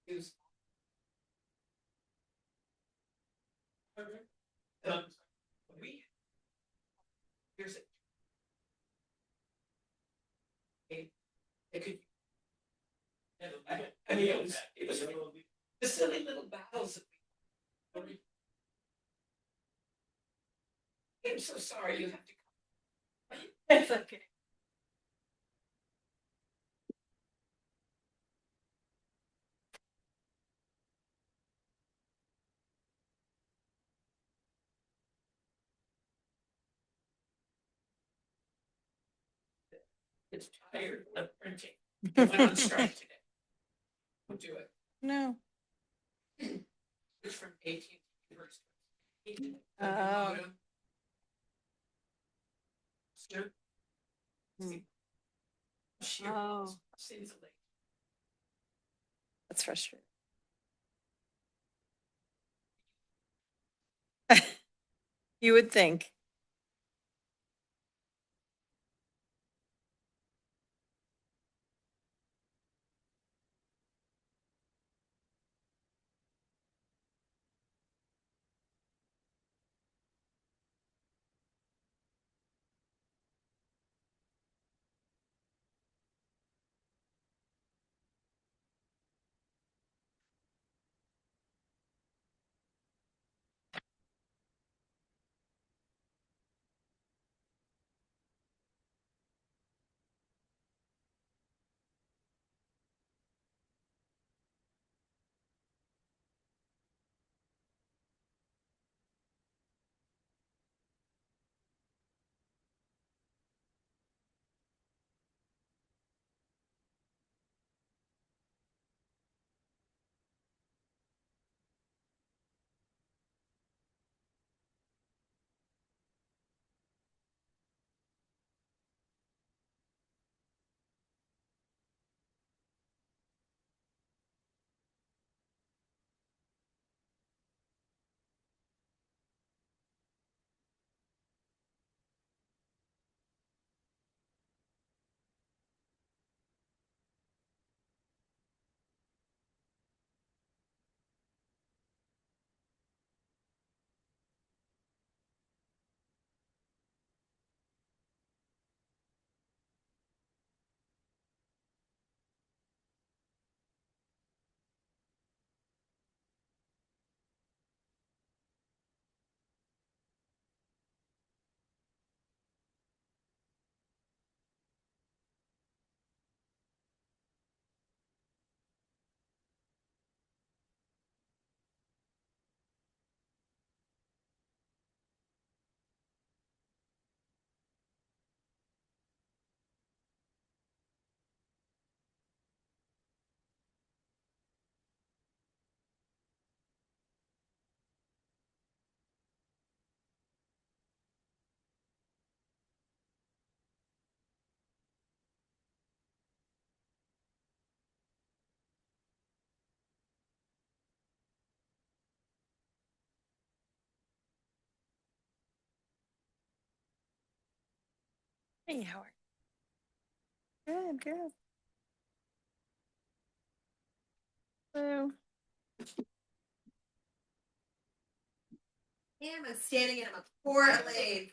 Use. We here's it could. I mean, it was the silly little battles that we. I'm so sorry you have to come. It's okay. It's tired of printing. It went on strike today. Don't do it. No. It's from 18th University. Oh. Sure. Oh. That's frustrating. You would think. Hey, Howard. Good, good. Hello. I'm standing in a poor lane.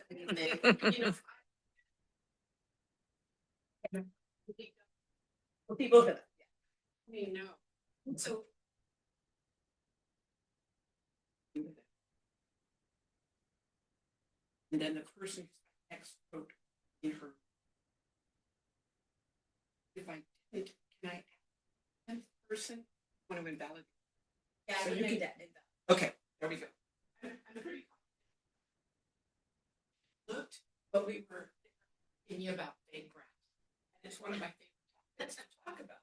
People that. You know. So. And then the person next wrote in her. If I did, can I ask the person want to invalidate? Yeah, So I you made can- that. Okay, there we go. I'm pretty looked, but we were thinking about fake grass. And it's one of my favorite topics to talk about.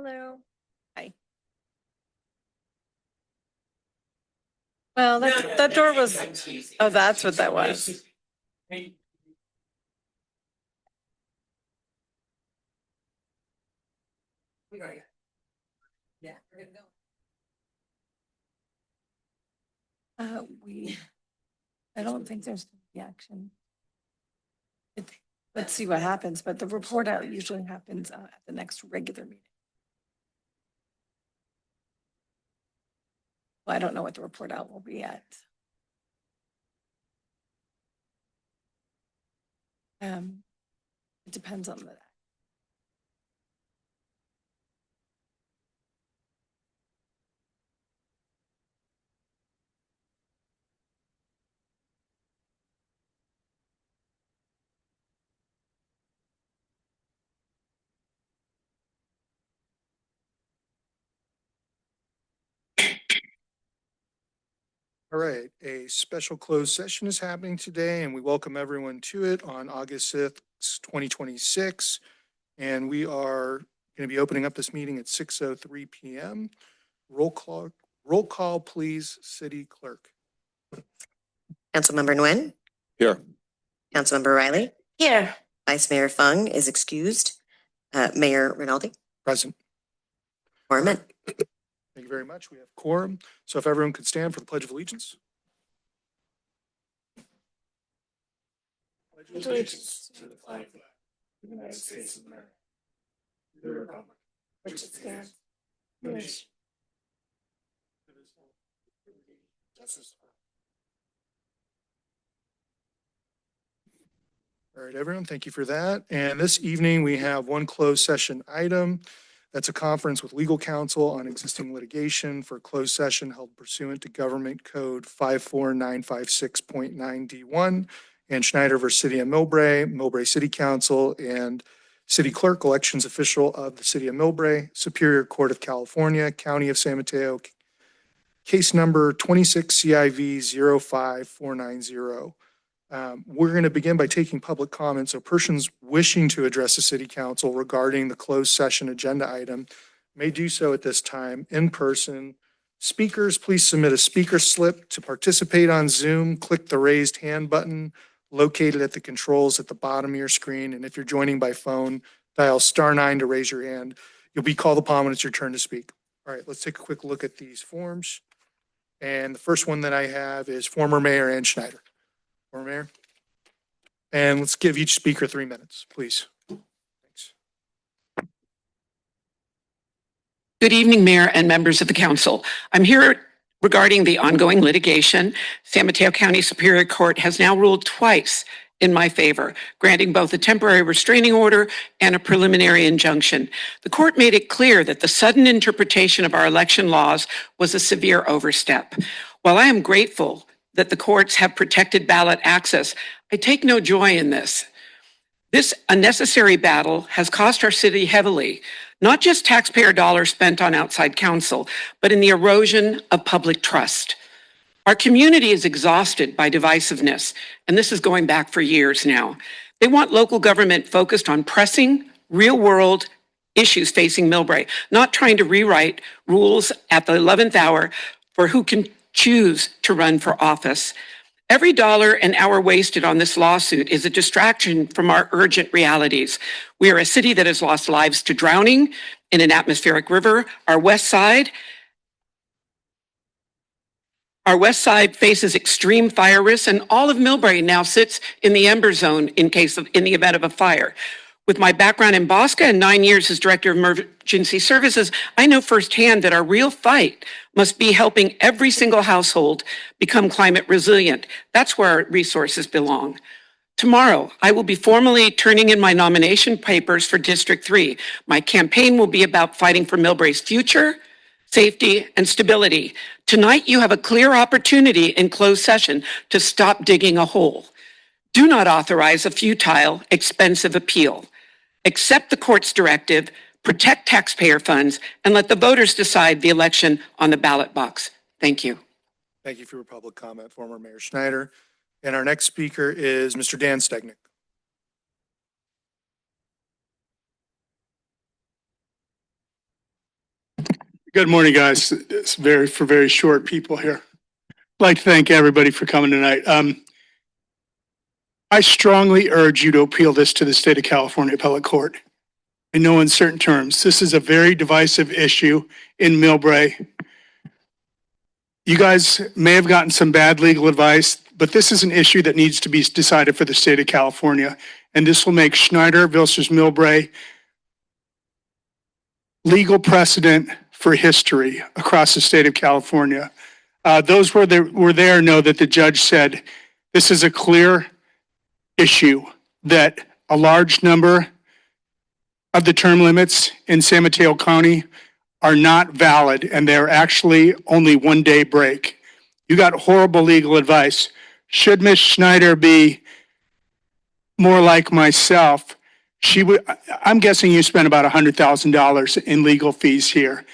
Hello. Hi. Well, that door was, oh, that's what that was. Yeah, we're gonna go. I don't think there's the action. Let's see what happens, but the report out usually happens at the next regular meeting. Well, I don't know what the report out will be at. It depends on the. All right, a special closed session is happening today, and we welcome everyone to it on August 5th, 2026. And we are going to be opening up this meeting at 6:03 PM. Roll call, please, City Clerk. Councilmember Nguyen. Here. Councilmember Riley. Here. Vice Mayor Fung is excused. Mayor Rinaldi. Present. Orman. Thank you very much. We have quorum. So if everyone could stand for the Pledge of Allegiance. Allegiance to the flag of the United States of America, to the republic which stands one nation. All right, everyone, thank you for that. And this evening, we have one closed session item. That's a conference with legal counsel on existing litigation for closed session held pursuant to Government Code 54956.9D1 and Schneider versus City of Millbrae, Millbrae City Council, and City Clerk, elections official of the City of Millbrae, Superior Court of California, County of San Mateo, case number 26 CIV 05490. We're going to begin by taking public comments. So persons wishing to address the city council regarding the closed session agenda item may do so at this time in person. Speakers, please submit a speaker slip. To participate on Zoom, click the raised hand button located at the controls at the bottom of your screen. And if you're joining by phone, dial *9 to raise your hand. You'll be called upon when it's your turn to speak. All right, let's take a quick look at these forms. And the first one that I have is former Mayor Ann Schneider. Former Mayor. And let's give each speaker 3 minutes, please. Thanks. Good evening, Mayor and members of the council. I'm here regarding the ongoing litigation. San Mateo County Superior Court has now ruled twice in my favor, granting both a temporary restraining order and a preliminary injunction. The court made it clear that the sudden interpretation of our election laws was a severe overstep. While I am grateful that the courts have protected ballot access, I take no joy in this. This unnecessary battle has cost our city heavily, not just taxpayer dollars spent on outside counsel, but in the erosion of public trust. Our community is exhausted by divisiveness, and this is going back for years now. They want local government focused on pressing, real-world issues facing Millbrae, not trying to rewrite rules at the 11th hour for who can choose to run for office. Every dollar and hour wasted on this lawsuit is a distraction from our urgent realities. We are a city that has lost lives to drowning in an atmospheric river. Our west side faces extreme fire risks, and all of Millbrae now sits in the ember zone in the event of a fire. With my background in Bosca and 9 years as Director of Emergency Services, I know firsthand that our real fight must be helping every single household become climate resilient. That's where our resources belong. Tomorrow, I will be formally turning in my nomination papers for District 3. My campaign will be about fighting for Millbrae's future, safety, and stability. Tonight, you have a clear opportunity in closed session to stop digging a hole. Do not authorize a futile, expensive appeal. Accept the court's directive, protect taxpayer funds, and let the voters decide the election on the ballot box. Thank you. Thank you for your public comment, former Mayor Schneider. And our next speaker is Mr. Dan Stegnick. Good morning, guys. It's for very short people here. I'd like to thank everybody for coming tonight. I strongly urge you to appeal this to the state of California Appellate Court in no uncertain terms. This is a very divisive issue in Millbrae. You guys may have gotten some bad legal advice, but this is an issue that needs to be decided for the state of California. And this will make Schneider versus Millbrae legal precedent for history across the state of California. Those were there know that the judge said this is a clear issue that a large number of the term limits in San Mateo County are not valid and they're actually only 1 day break. You got horrible legal advice. Should Miss Schneider be more like myself, I'm guessing you spent about $100,000 in legal fees here.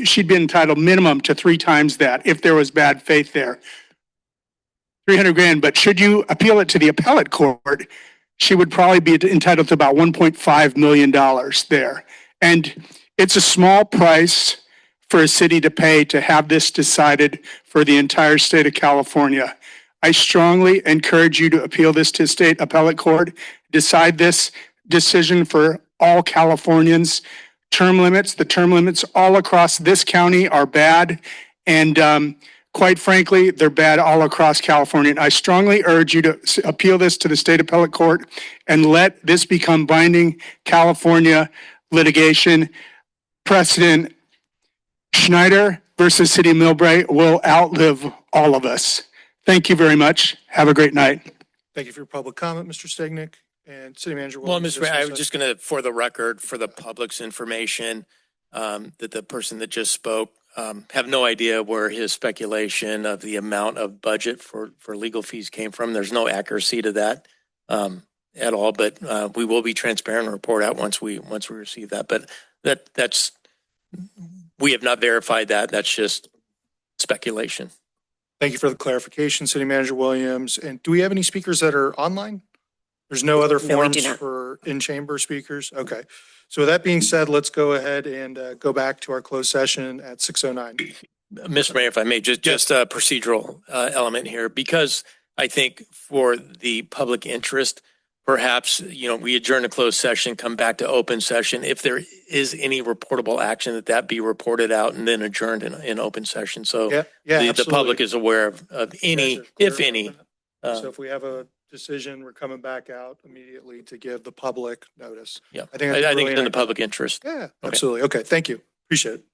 She'd been entitled minimum to 3 times that if there was bad faith there. 300 grand, but should you appeal it to the appellate court, she would probably be entitled to about $1.5 million there. And it's a small price for a city to pay to have this decided for the entire state of California. I strongly encourage you to appeal this to state appellate court, decide this decision for all Californians. The term limits all across this county are bad. And quite frankly, they're bad all across California. And I strongly urge you to appeal this to the state appellate court and let this become binding California litigation precedent. Schneider versus City of Millbrae will outlive all of us. Thank you very much. Have a great night. Thank you for your public comment, Mr. Stegnick. And City Manager Well, Williams. Mr. Mayor, I was just going to, for the record, for the public's information, that the person that just spoke have no idea where his speculation of the amount of budget for legal fees came from. There's no accuracy to that at all, but we will be transparent and report out once we receive that. But that's we have not verified that. That's just speculation. Thank you for the clarification, City Manager Williams. And do we have any speakers that are online? There's no other No, we do forms not. for in-chamber speakers? Okay. So with that being said, let's go ahead and go back to our closed session at 6:09. Mr. Mayor, if I may, just a procedural element here, because I think for the public interest, perhaps, we adjourn a closed session, come back to open session. If there is any reportable action, that be reported out and then adjourned in open session. So the public is aware of any, if any. So if we have a decision, we're coming back out immediately to give the public notice. Yeah, I think it's in the public interest. Yeah, absolutely. Okay, thank you. Appreciate it.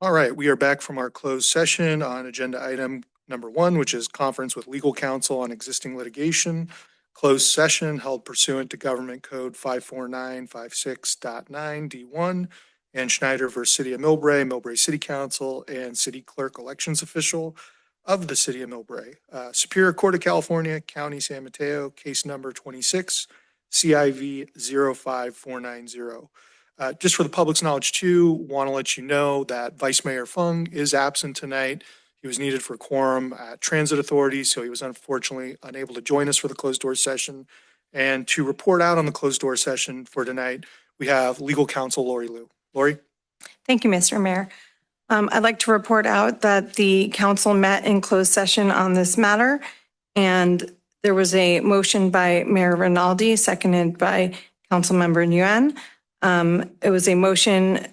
All right, we are back from our closed session on agenda item number 1, which is conference with legal counsel on existing litigation. Closed session held pursuant to Government Code 54956.9 D1 and Schneider versus City of Millbrae, Millbrae City Council, and City Clerk Elections Official of the City of Millbrae. Superior Court of California, County San Mateo, case number 26, CIV 05490. Just for the public's knowledge too, want to let you know that Vice Mayor Fung is absent tonight. He was needed for quorum at Transit Authority, so he was unfortunately unable to join us for the closed door session. And to report out on the closed door session for tonight, we have legal counsel Lori Liu. Lori? Thank you, Mr. Mayor. I'd like to report out that the council met in closed session on this matter, and there was a motion by Mayor Rinaldi, seconded by Councilmember Nguyen. It was a motion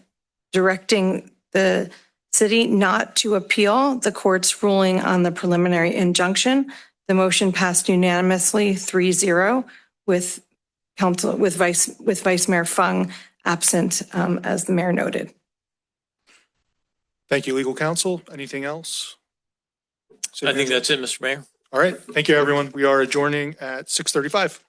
directing the city not to appeal the court's ruling on the preliminary injunction. The motion passed unanimously 3-0 with Vice Mayor Fung absent, as the mayor noted. Thank you, legal counsel. Anything else? I think that's it, Mr. Mayor. All right. Thank you, everyone. We are adjourning at 6:35.